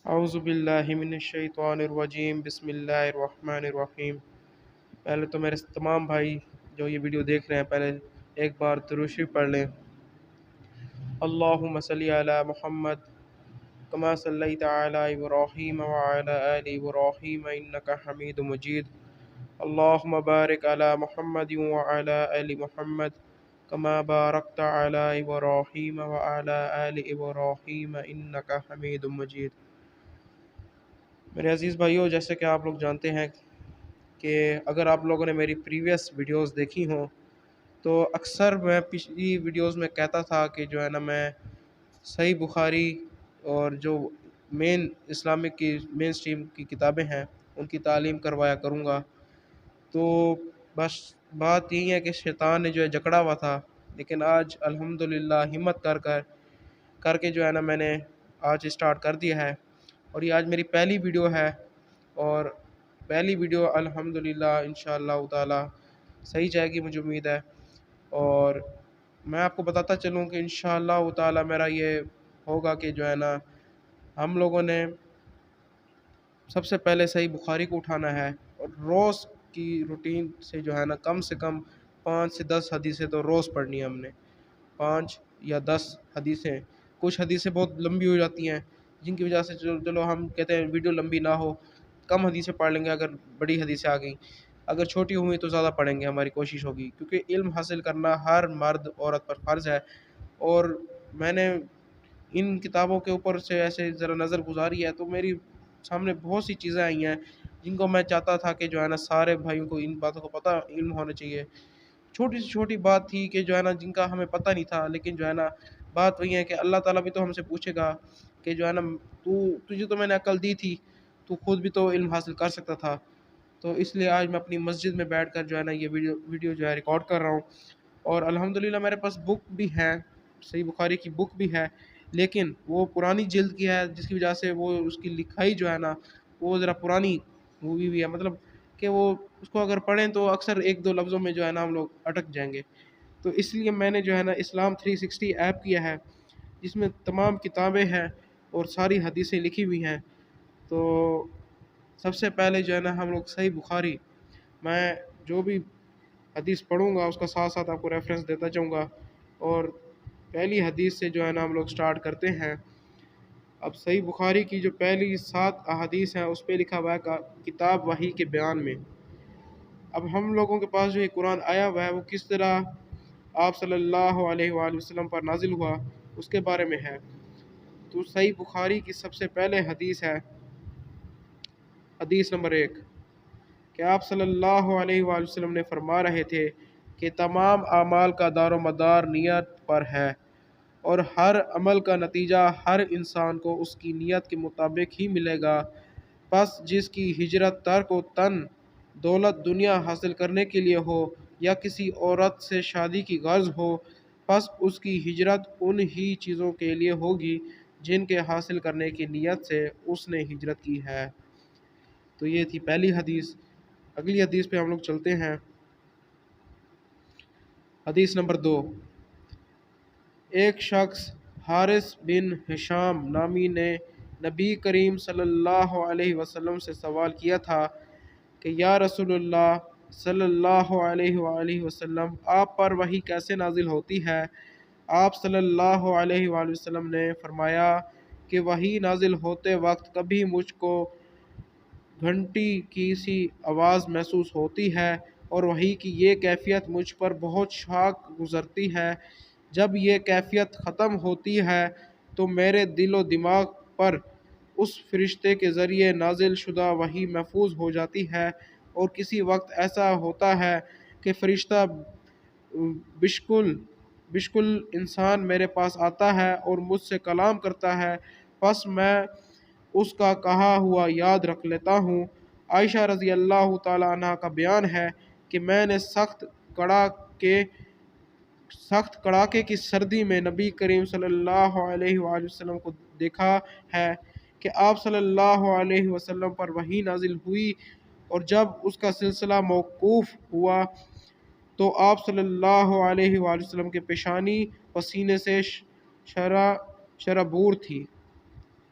اعوذ باللہ من الشیطان الرجیم بسم اللہ الرحمن الرحیم۔ پہلے تو میرے تمام بھائی جو یہ ویڈیو دیکھ رہے ہیں پہلے ایک بار درود شریف پڑھ لیں۔ اللہم صلی علی محمد کما صلیت علی ابراہیم وعلی آل ابراہیم انک حمید مجید۔ اللہم بارک علی محمد وعلی آل محمد کما بارکت علی ابراہیم وعلی آل ابراہیم انک حمید مجید۔ میرے عزیز بھائیوں، جیسے کہ آپ لوگ جانتے ہیں کہ اگر آپ لوگوں نے میری پریویس ویڈیوز دیکھی ہوں تو اکثر میں پچھلی ویڈیوز میں کہتا تھا کہ جو ہے نا میں صحیح بخاری اور جو مین اسلامک کی مین اسٹریم کی کتابیں ہیں ان کی تعلیم کروایا کروں گا۔ تو بس بات یہی ہے کہ شیطان نے جو ہے جکڑا ہوا تھا، لیکن آج الحمدللہ ہمت کر کے جو ہے نا میں نے آج اسٹارٹ کر دیا ہے، اور یہ آج میری پہلی ویڈیو ہے، اور پہلی ویڈیو الحمدللہ انشاءاللہ تعالی صحیح جائے گی، مجھے امید ہے۔ اور میں آپ کو بتاتا چلوں کہ انشاءاللہ تعالی میرا یہ ہوگا کہ جو ہے نا ہم لوگوں نے سب سے پہلے صحیح بخاری کو اٹھانا ہے، اور روز کی روٹین سے جو ہے نا کم سے کم 5 سے 10 حدیثیں تو روز پڑھنی ہے ہم نے، 5 یا 10 حدیثیں۔ کچھ حدیثیں بہت لمبی ہو جاتی ہیں جن کی وجہ سے چلو ہم کہتے ہیں ویڈیو لمبی نہ ہو، کم حدیثیں پڑھ لیں گے۔ اگر بڑی حدیثیں آ گئیں، اگر چھوٹی ہوئی تو زیادہ پڑھیں گے، ہماری کوشش ہوگی، کیونکہ علم حاصل کرنا ہر مرد عورت پر فرض ہے۔ اور میں نے ان کتابوں کے اوپر سے ایسے ذرا نظر گزاری ہے تو میری سامنے بہت سی چیزیں آئی ہیں جن کو میں چاہتا تھا کہ جو ہے نا سارے بھائیوں کو ان باتوں کو پتہ علم ہونا چاہیے۔ چھوٹی سے چھوٹی بات تھی کہ جو ہے نا جن کا ہمیں پتہ نہیں تھا، لیکن جو ہے نا بات وہی ہے کہ اللہ تعالیٰ بھی تو ہم سے پوچھے گا کہ جو ہے نا تجھے تو میں نے عقل دی تھی، تو خود بھی تو علم حاصل کر سکتا تھا۔ تو اس لیے آج میں اپنی مسجد میں بیٹھ کر جو ہے نا یہ ویڈیو جو ہے ریکارڈ کر رہا ہوں، اور الحمدللہ میرے پاس بک بھی ہے، صحیح بخاری کی بک بھی ہے، لیکن وہ پرانی جلد کی ہے، جس کی وجہ سے وہ اس کی لکھائی جو ہے نا وہ ذرا پرانی ہوئی بھی ہے، مطلب کہ وہ اس کو اگر پڑھیں تو اکثر ایک دو لفظوں میں جو ہے نا ہم لوگ اٹک جائیں گے۔ تو اس لیے میں نے جو ہے نا اسلام 360 ایپ کیا ہے، جس میں تمام کتابیں ہیں اور ساری حدیثیں لکھی ہوئی ہیں۔ تو سب سے پہلے جو ہے نا ہم لوگ صحیح بخاری، میں جو بھی حدیث پڑھوں گا اس کا ساتھ ساتھ آپ کو ریفرنس دیتا جاؤں گا، اور پہلی حدیث سے جو ہے نا ہم لوگ سٹارٹ کرتے ہیں۔ اب صحیح بخاری کی جو پہلی 7 احادیث ہیں اس پہ لکھا ہوا ہے کتاب وحی کے بیان میں۔ اب ہم لوگوں کے پاس جو یہ قرآن آیا ہوا ہے وہ کس طرح آپ صلی اللہ علیہ وآلہ وسلم پر نازل ہوا اس کے بارے میں ہے۔ تو صحیح بخاری کی سب سے پہلے حدیث ہے، حدیث نمبر 1، کہ آپ صلی اللہ علیہ وآلہ وسلم نے فرما رہے تھے کہ تمام اعمال کا دار و مدار نیت پر ہے، اور ہر عمل کا نتیجہ ہر انسان کو اس کی نیت کے مطابق ہی ملے گا۔ پس جس کی ہجرت ترک و تن دولت دنیا حاصل کرنے کے لیے ہو یا کسی عورت سے شادی کی غرض ہو، پس اس کی ہجرت ان ہی چیزوں کے لیے ہوگی جن کے حاصل کرنے کی نیت سے اس نے ہجرت کی ہے۔ تو یہ تھی پہلی حدیث۔ اگلی حدیث پہ ہم لوگ چلتے ہیں، حدیث نمبر 2۔ ایک شخص حارث بن ہشام نامی نے نبی کریم صلی اللہ علیہ وسلم سے سوال کیا تھا کہ یا رسول اللہ صلی اللہ علیہ وآلہ وسلم، آپ پر وحی کیسے نازل ہوتی ہے؟ آپ صلی اللہ علیہ وآلہ وسلم نے فرمایا کہ وحی نازل ہوتے وقت کبھی مجھ کو گھنٹی کی سی آواز محسوس ہوتی ہے، اور وحی کی یہ کیفیت مجھ پر بہت شاق گزرتی ہے۔ جب یہ کیفیت ختم ہوتی ہے تو میرے دل و دماغ پر اس فرشتے کے ذریعے نازل شدہ وحی محفوظ ہو جاتی ہے، اور کسی وقت ایسا ہوتا ہے کہ فرشتہ بشکل انسان میرے پاس آتا ہے اور مجھ سے کلام کرتا ہے، پس میں اس کا کہا ہوا یاد رکھ لیتا ہوں۔ عائشہ رضی اللہ تعالی عنہ کا بیان ہے کہ میں نے سخت کڑاکے کی سردی میں نبی کریم صلی اللہ علیہ وآلہ وسلم کو دیکھا ہے کہ آپ صلی اللہ علیہ وسلم پر وحی نازل ہوئی، اور جب اس کا سلسلہ موقوف ہوا تو آپ صلی اللہ علیہ وآلہ وسلم کے پیشانی پسینے سے شرابور تھی۔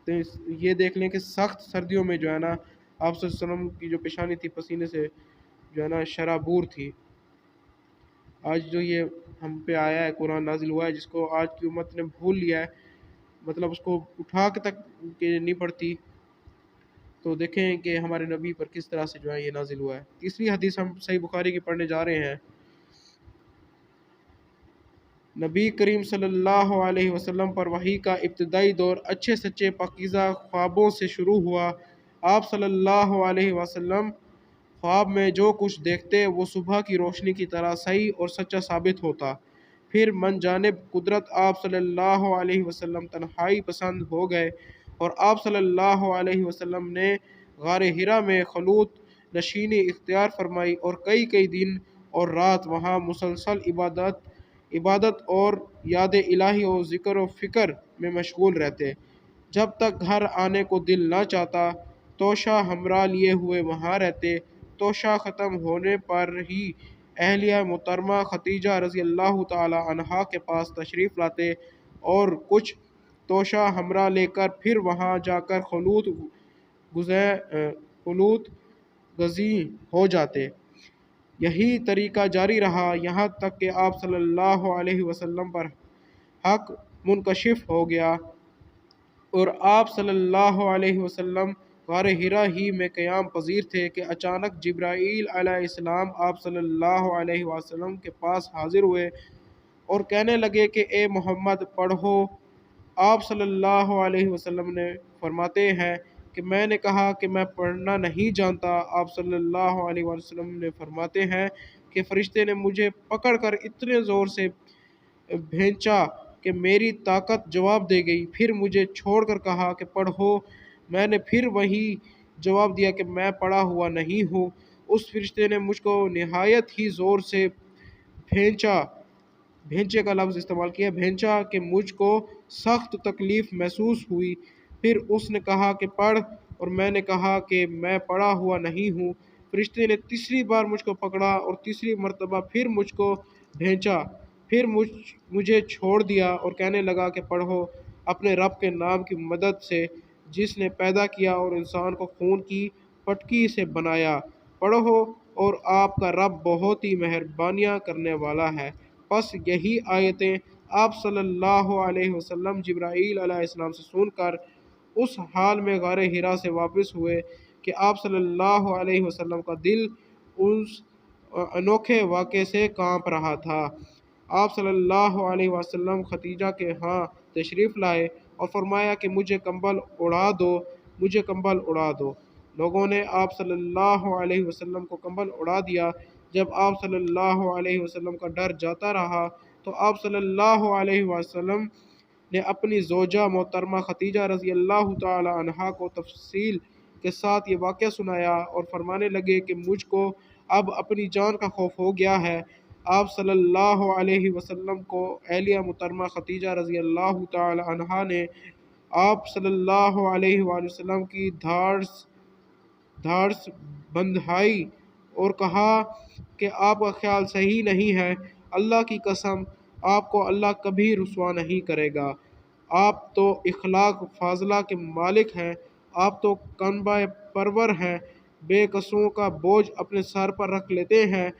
تو یہ دیکھ لیں کہ سخت سردیوں میں جو ہے نا آپ صلی اللہ علیہ وسلم کی جو پیشانی تھی پسینے سے جو ہے نا شرابور تھی۔ آج جو یہ ہم پہ آیا ہے قرآن نازل ہوا ہے جس کو آج کی امت نے بھول لیا ہے، مطلب اس کو اٹھا کے تک کہ نہیں پڑتی، تو دیکھیں کہ ہمارے نبی پر کس طرح سے جو ہے یہ نازل ہوا ہے۔ تیسری حدیث ہم صحیح بخاری کی پڑھنے جا رہے ہیں۔ نبی کریم صلی اللہ علیہ وسلم پر وحی کا ابتدائی دور اچھے سچے پاکیزہ خوابوں سے شروع ہوا۔ آپ صلی اللہ علیہ وسلم خواب میں جو کچھ دیکھتے وہ صبح کی روشنی کی طرح صحیح اور سچا ثابت ہوتا۔ پھر من جانب قدرت آپ صلی اللہ علیہ وسلم تنہائی پسند ہو گئے اور آپ صلی اللہ علیہ وسلم نے غار حرا میں خلوت نشینی اختیار فرمائی اور کئی دن اور رات وہاں مسلسل عبادت اور یاد الہی اور ذکر و فکر میں مشغول رہتے۔ جب تک گھر آنے کو دل نہ چاہتا توشہ ہمراہ لیے ہوئے وہاں رہتے۔ توشہ ختم ہونے پر ہی اہلیہ محترمہ خدیجہ رضی اللہ تعالی عنہا کے پاس تشریف لاتے اور کچھ توشہ ہمراہ لے کر پھر وہاں جا کر خلوت گزیں ہو جاتے۔ یہی طریقہ جاری رہا یہاں تک کہ آپ صلی اللہ علیہ وسلم پر حق منکشف ہو گیا اور آپ صلی اللہ علیہ وسلم غار حرا ہی میں قیام پذیر تھے کہ اچانک جبرائیل علیہ السلام آپ صلی اللہ علیہ وسلم کے پاس حاضر ہوئے اور کہنے لگے کہ اے محمد پڑھو۔ آپ صلی اللہ علیہ وسلم نے فرماتے ہیں کہ میں نے کہا کہ میں پڑھنا نہیں جانتا۔ آپ صلی اللہ علیہ وسلم نے فرماتے ہیں کہ فرشتے نے مجھے پکڑ کر اتنے زور سے بھینچا کہ میری طاقت جواب دے گئی، پھر مجھے چھوڑ کر کہا کہ پڑھو۔ میں نے پھر وہی جواب دیا کہ میں پڑھا ہوا نہیں ہوں۔ اس فرشتے نے مجھ کو نہایت ہی زور سے بھینچے کا لفظ استعمال کیا، بھینچا کہ مجھ کو سخت تکلیف محسوس ہوئی۔ پھر اس نے کہا کہ پڑھ، اور میں نے کہا کہ میں پڑھا ہوا نہیں ہوں۔ فرشتے نے تیسری بار مجھ کو پکڑا اور تیسری مرتبہ پھر مجھ کو بھینچا، پھر مجھے چھوڑ دیا اور کہنے لگا کہ پڑھو اپنے رب کے نام کی مدد سے جس نے پیدا کیا اور انسان کو خون کی پٹکی سے بنایا، پڑھو اور آپ کا رب بہت ہی مہربانیاں کرنے والا ہے۔ پس یہی آیتیں آپ صلی اللہ علیہ وسلم جبرائیل علیہ السلام سے سن کر اس حال میں غار حرا سے واپس ہوئے کہ آپ صلی اللہ علیہ وسلم کا دل اس انوکھے واقعے سے کانپ رہا تھا۔ آپ صلی اللہ علیہ وسلم خدیجہ کے ہاں تشریف لائے اور فرمایا کہ مجھے کمبل اڑا دو۔ لوگوں نے آپ صلی اللہ علیہ وسلم کو کمبل اڑا دیا۔ جب آپ صلی اللہ علیہ وسلم کا ڈر جاتا رہا تو آپ صلی اللہ علیہ وسلم نے اپنی زوجہ محترمہ خدیجہ رضی اللہ تعالی عنہا کو تفصیل کے ساتھ یہ واقعہ سنایا اور فرمانے لگے کہ مجھ کو اب اپنی جان کا خوف ہو گیا ہے۔ آپ صلی اللہ علیہ وسلم کو اہلیہ محترمہ خدیجہ رضی اللہ تعالی عنہا نے آپ صلی اللہ علیہ وآلہ وسلم کی دھاڑس بندھائی اور کہا کہ آپ کا خیال صحیح نہیں ہے، اللہ کی قسم آپ کو اللہ کبھی رسوا نہیں کرے گا۔ آپ تو اخلاق فاضلہ کے مالک ہیں، آپ تو کنبہ پرور ہیں، بے کسوں کا بوجھ اپنے سر پر رکھ لیتے ہیں،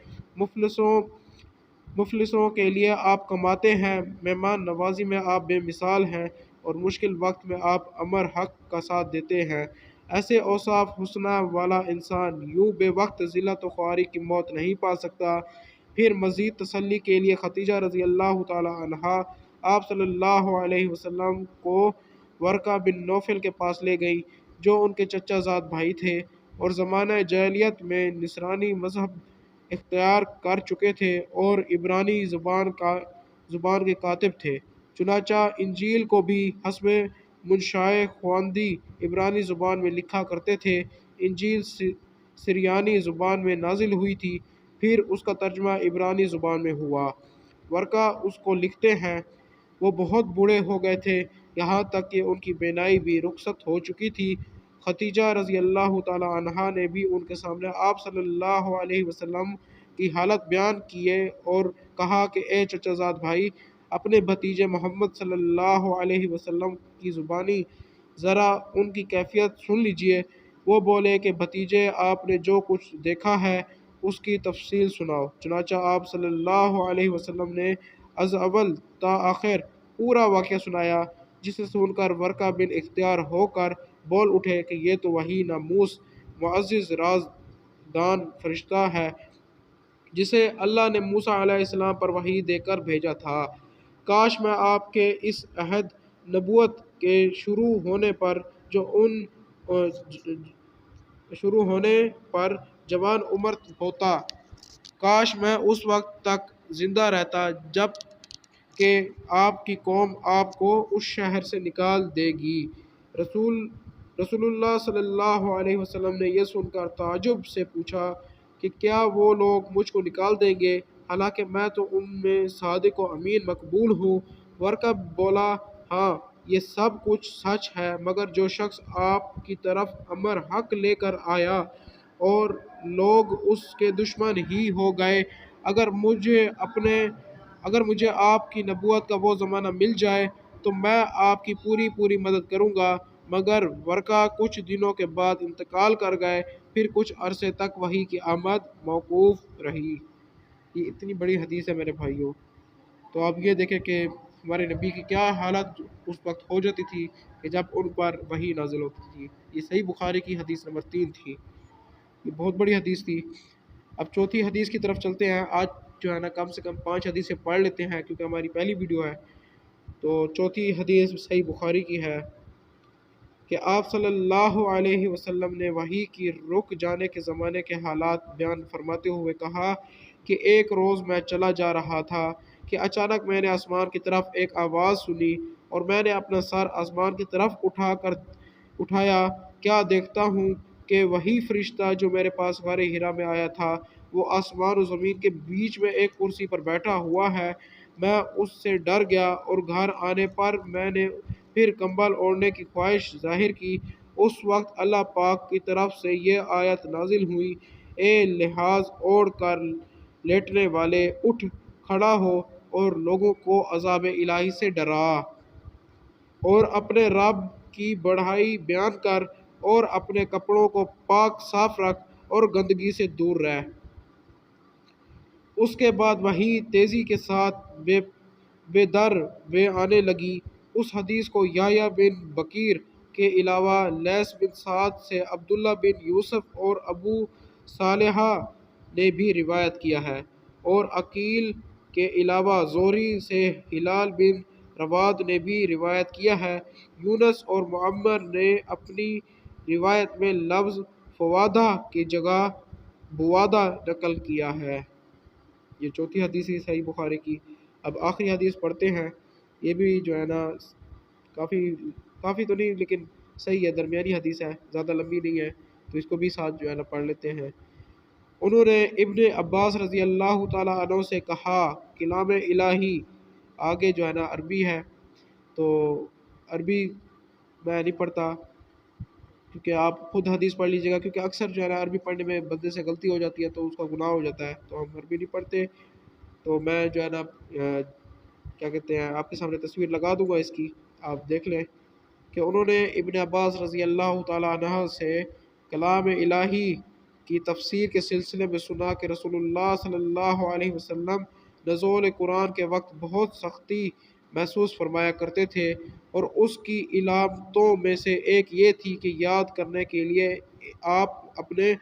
مفلسوں کے لیے آپ کماتے ہیں، مہمان نوازی میں آپ بے مثال ہیں اور مشکل وقت میں آپ امر حق کا ساتھ دیتے ہیں۔ ایسے اوصاف حسنہ والا انسان یوں بے وقت ذلت و خواری کی موت نہیں پا سکتا۔ پھر مزید تسلی کے لیے خدیجہ رضی اللہ تعالی عنہا آپ صلی اللہ علیہ وسلم کو ورقہ بن نوفل کے پاس لے گئی جو ان کے چچا زاد بھائی تھے اور زمانہ جاہلیت میں نصرانی مذہب اختیار کر چکے تھے اور عبرانی زبان کے کاتب تھے۔ چنانچہ انجیل کو بھی حسب منشائے خواندی عبرانی زبان میں لکھا کرتے تھے۔ انجیل سریانی زبان میں نازل ہوئی تھی، پھر اس کا ترجمہ عبرانی زبان میں ہوا۔ ورقہ اس کو لکھتے ہیں وہ بہت بوڑھے ہو گئے تھے، یہاں تک کہ ان کی بینائی بھی رخصت ہو چکی تھی۔ خدیجہ رضی اللہ تعالی عنہا نے بھی ان کے سامنے آپ صلی اللہ علیہ وسلم کی حالت بیان کیے اور کہا کہ اے چچا زاد بھائی، اپنے بھتیجے محمد صلی اللہ علیہ وسلم کی ذرا ان کی کیفیت سن لیجئے۔ وہ بولے کہ بھتیجے، آپ نے جو کچھ دیکھا ہے اس کی تفصیل سناؤ۔ چنانچہ آپ صلی اللہ علیہ وسلم نے از اول تا آخر پورا واقعہ سنایا، جسے سن کر ورقہ بن اختیار ہو کر بول اٹھے کہ یہ تو وہی ناموس معزز راز دان فرشتہ ہے جسے اللہ نے موسیٰ علیہ السلام پر وحی دے کر بھیجا تھا۔ کاش میں آپ کے اس عہد نبوت کے شروع ہونے پر جوان عمر ہوتا، کاش میں اس وقت تک زندہ رہتا جب کہ آپ کی قوم آپ کو اس شہر سے نکال دے گی۔ رسول اللہ صلی اللہ علیہ وسلم نے یہ سن کر تعجب سے پوچھا کہ کیا وہ لوگ مجھ کو نکال دیں گے، حالانکہ میں تو ان میں صادق و امین مقبول ہوں؟ ورقہ بولا، ہاں یہ سب کچھ سچ ہے، مگر جو شخص آپ کی طرف امر حق لے کر آیا اور لوگ اس کے دشمن ہی ہو گئے، اگر مجھے آپ کی نبوت کا وہ زمانہ مل جائے تو میں آپ کی پوری مدد کروں گا۔ مگر ورقہ کچھ دنوں کے بعد انتقال کر گئے، پھر کچھ عرصے تک وحی کی آمد موقوف رہی۔ یہ اتنی بڑی حدیث ہے میرے بھائیوں، تو آپ یہ دیکھیں کہ ہمارے نبی کی کیا حالت اس وقت ہو جاتی تھی کہ جب ان پر وحی نازل ہوتی تھی۔ یہ صحیح بخاری کی حدیث نمبر 3 تھی، یہ بہت بڑی حدیث تھی۔ اب چوتھی حدیث کی طرف چلتے ہیں۔ آج جو ہے نا کم سے کم 5 حدیثیں پڑھ لیتے ہیں کیونکہ ہماری پہلی ویڈیو ہے۔ تو چوتھی حدیث صحیح بخاری کی ہے کہ آپ صلی اللہ علیہ وسلم نے وحی کی رک جانے کے زمانے کے حالات بیان فرماتے ہوئے کہا کہ ایک روز میں چلا جا رہا تھا کہ اچانک میں نے آسمان کی طرف ایک آواز سنی، اور میں نے اپنا سر آسمان کی طرف اٹھایا، کیا دیکھتا ہوں کہ وہی فرشتہ جو میرے پاس غار حرا میں آیا تھا وہ آسمان و زمین کے بیچ میں ایک کرسی پر بیٹھا ہوا ہے۔ میں اس سے ڈر گیا اور گھر آنے پر میں نے پھر کمبل اوڑھنے کی خواہش ظاہر کی۔ اس وقت اللہ پاک کی طرف سے یہ آیت نازل ہوئی، اے لحاظ اوڑھ کر لیٹنے والے، اٹھ کھڑا ہو اور لوگوں کو عذاب الہی سے ڈرا، اور اپنے رب کی بڑائی بیان کر، اور اپنے کپڑوں کو پاک صاف رکھ اور گندگی سے دور رہ۔ اس کے بعد وحی تیزی کے ساتھ بے در بے آنے لگی۔ اس حدیث کو یحییٰ بن بکیر کے علاوہ لیث بن سعد سے عبداللہ بن یوسف اور ابو صالحہ نے بھی روایت کیا ہے، اور عقیل کے علاوہ زہری سے ہلال بن رواد نے بھی روایت کیا ہے۔ یونس اور معمر نے اپنی روایت میں لفظ فوادہ کی جگہ بوادہ نقل کیا ہے۔ یہ چوتھی حدیث ہے صحیح بخاری کی۔ اب آخری حدیث پڑھتے ہیں۔ یہ بھی جو ہے نا کافی تو نہیں لیکن صحیح ہے، درمیانی حدیث ہے، زیادہ لمبی نہیں ہے، تو اس کو بھی ساتھ جو ہے نا پڑھ لیتے ہیں۔ انہوں نے ابن عباس رضی اللہ تعالیٰ عنہ سے کہا، کلام الہی، آگے جو ہے نا عربی ہے، تو عربی میں نہیں پڑھتا کیونکہ آپ خود حدیث پڑھ لیجیے گا، کیونکہ اکثر جو ہے نا عربی پڑھنے میں بندے سے غلطی ہو جاتی ہے تو اس کا گناہ ہو جاتا ہے، تو ہم عربی نہیں پڑھتے۔ تو میں جو ہے نا کیا کہتے ہیں آپ کے سامنے تصویر لگا دوں گا اس کی، آپ دیکھ لیں کہ انہوں نے ابن عباس رضی اللہ تعالیٰ عنہ سے کلام الہی کی تفسیر کے سلسلے میں سنا کہ رسول اللہ صلی اللہ علیہ وسلم نزول قرآن کے وقت بہت سختی محسوس فرمایا کرتے تھے، اور اس کی علامتوں میں سے ایک یہ تھی کہ یاد کرنے کے لیے آپ اپنے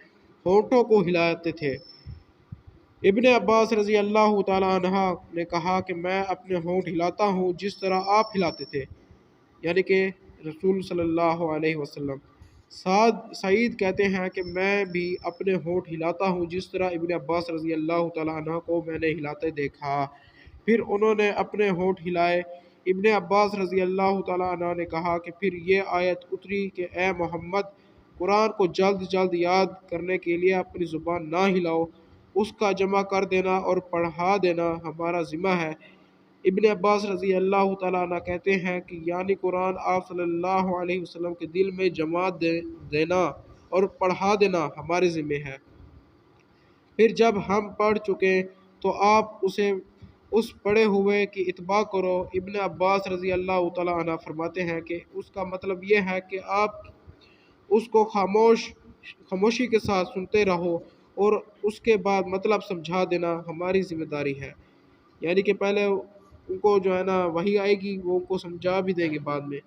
ہونٹوں کو ہلاتے تھے۔ ابن عباس رضی اللہ تعالیٰ عنہ نے کہا کہ میں اپنے ہونٹ ہلاتا ہوں جس طرح آپ ہلاتے تھے، یعنی کہ رسول صلی اللہ علیہ وسلم۔ سعید کہتے ہیں کہ میں بھی اپنے ہونٹ ہلاتا ہوں جس طرح ابن عباس رضی اللہ تعالیٰ عنہ کو میں نے ہلاتے دیکھا۔ پھر انہوں نے اپنے ہونٹ ہلائے۔ ابن عباس رضی اللہ تعالیٰ عنہ نے کہا کہ پھر یہ آیت اتری کہ اے محمد، قرآن کو جلد جلد یاد کرنے کے لیے اپنی زبان نہ ہلاؤ، اس کا جمع کر دینا اور پڑھا دینا ہمارا ذمہ ہے۔ ابن عباس رضی اللہ تعالیٰ عنہ کہتے ہیں کہ یعنی قرآن آپ صلی اللہ علیہ وسلم کے دل میں جما دینا اور پڑھا دینا ہمارے ذمہ ہے۔ پھر جب ہم پڑھ چکے تو آپ اسے اس پڑھے ہوئے کی اتباع کرو۔ ابن عباس رضی اللہ تعالیٰ عنہ فرماتے ہیں کہ اس کا مطلب یہ ہے کہ آپ اس کو خاموشی کے ساتھ سنتے رہو اور اس کے بعد مطلب سمجھا دینا ہماری ذمہ داری ہے۔ یعنی کہ پہلے ان کو جو ہے نا وحی آئے گی، وہ ان کو سمجھا بھی دیں گے بعد میں،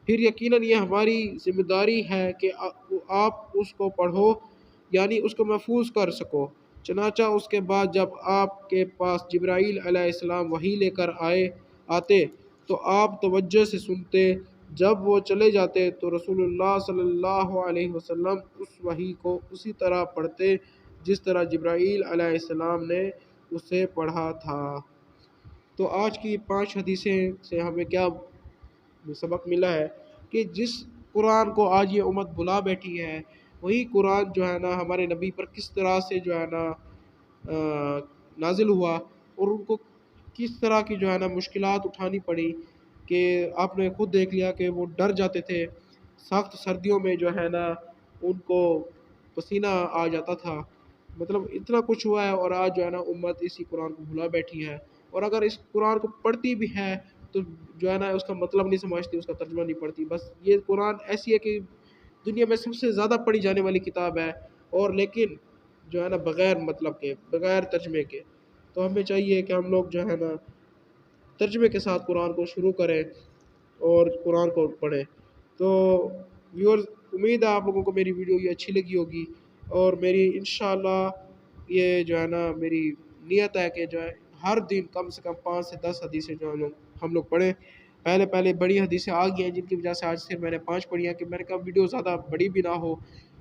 پھر یقیناً یہ ہماری ذمہ داری ہے کہ آپ اس کو پڑھو، یعنی اس کو محفوظ کر سکو۔ چنانچہ اس کے بعد جب آپ کے پاس جبرائیل علیہ السلام وحی لے کر آتے تو آپ توجہ سے سنتے، جب وہ چلے جاتے تو رسول اللہ صلی اللہ علیہ وسلم اس وحی کو اسی طرح پڑھتے جس طرح جبرائیل علیہ السلام نے اسے پڑھا تھا۔ تو آج کی 5 حدیثیں سے ہمیں کیا سبق ملا ہے کہ جس قرآن کو آج یہ امت بھلا بیٹھی ہے، وہی قرآن جو ہے نا ہمارے نبی پر کس طرح سے جو ہے نا نازل ہوا، اور ان کو کس طرح کی جو ہے نا مشکلات اٹھانی پڑی، کہ آپ نے خود دیکھ لیا کہ وہ ڈر جاتے تھے، سخت سردیوں میں جو ہے نا ان کو پسینہ آ جاتا تھا، مطلب اتنا کچھ ہوا ہے، اور آج جو ہے نا امت اسی قرآن کو بھلا بیٹھی ہے، اور اگر اس قرآن کو پڑھتی بھی ہے تو جو ہے نا اس کا مطلب نہیں سمجھتی، اس کا ترجمہ نہیں پڑھتی۔ بس یہ قرآن ایسی ہے کہ دنیا میں سب سے زیادہ پڑھی جانے والی کتاب ہے، اور لیکن جو ہے نا بغیر مطلب کے، بغیر ترجمے کے۔ تو ہمیں چاہیے کہ ہم لوگ جو ہے نا ترجمے کے ساتھ قرآن کو شروع کریں اور قرآن کو پڑھیں۔ تو ویورز، امید ہے آپ لوگوں کو میری ویڈیو یہ اچھی لگی ہوگی، اور میری انشاءاللہ یہ جو ہے نا میری نیت ہے کہ جو ہے ہر دن کم سے کم 5 سے 10 حدیثیں جو ہم لوگ پڑھیں۔ پہلے بڑی حدیثیں آ گئی ہیں جن کی وجہ سے آج صرف میں نے 5 پڑھی ہیں، کہ میں نے کہا ویڈیو زیادہ بڑی بھی نہ ہو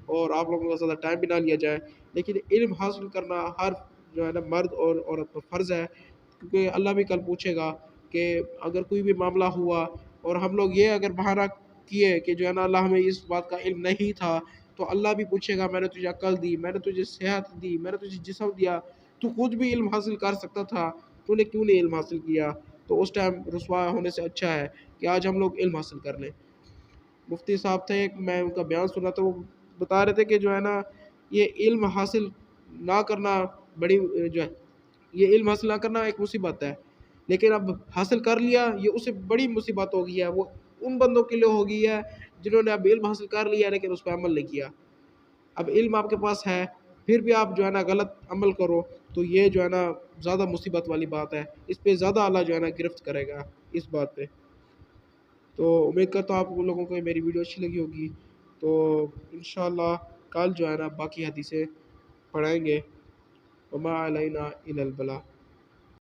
اور آپ لوگوں کا زیادہ ٹائم بھی نہ لیا جائے، لیکن علم حاصل کرنا ہر جو ہے نا مرد اور عورت پر فرض ہے، کیونکہ اللہ بھی کل پوچھے گا کہ اگر کوئی بھی معاملہ ہوا اور ہم لوگ یہ اگر بہانہ کیے کہ جو ہے نا اللہ ہمیں اس بات کا علم نہیں تھا، تو اللہ بھی پوچھے گا میں نے تجھے عقل دی، میں نے تجھے صحت دی، میں نے تجھے جسم دیا، تو خود بھی علم حاصل کر سکتا تھا، تو نے کیوں نہیں علم حاصل کیا؟ تو اس ٹائم رسوا ہونے سے اچھا ہے کہ آج ہم لوگ علم حاصل کر لیں۔ مفتی صاحب تھے، میں ان کا بیان سنا تو وہ بتا رہے تھے کہ جو ہے نا یہ علم حاصل نہ کرنا بڑی جو ہے یہ علم حاصل نہ کرنا ایک مصیبت ہے، لیکن اب حاصل کر لیا یہ اس سے بڑی مصیبت ہو گئی ہے، وہ ان بندوں کے لیے ہو گئی ہے جنہوں نے اب علم حاصل کر لیا لیکن اس پہ عمل نہیں کیا۔ اب علم آپ کے پاس ہے پھر بھی آپ جو ہے نا غلط عمل کرو تو یہ جو ہے نا زیادہ مصیبت والی بات ہے، اس پہ زیادہ اللہ جو ہے نا گرفت کرے گا اس بات پہ۔ تو امید کرتا ہوں آپ لوگوں کو میری ویڈیو اچھی لگی ہوگی، تو انشاءاللہ کل جو ہے نا باقی حدیثیں پڑھائیں گے۔ وما علینا الا البلاغ۔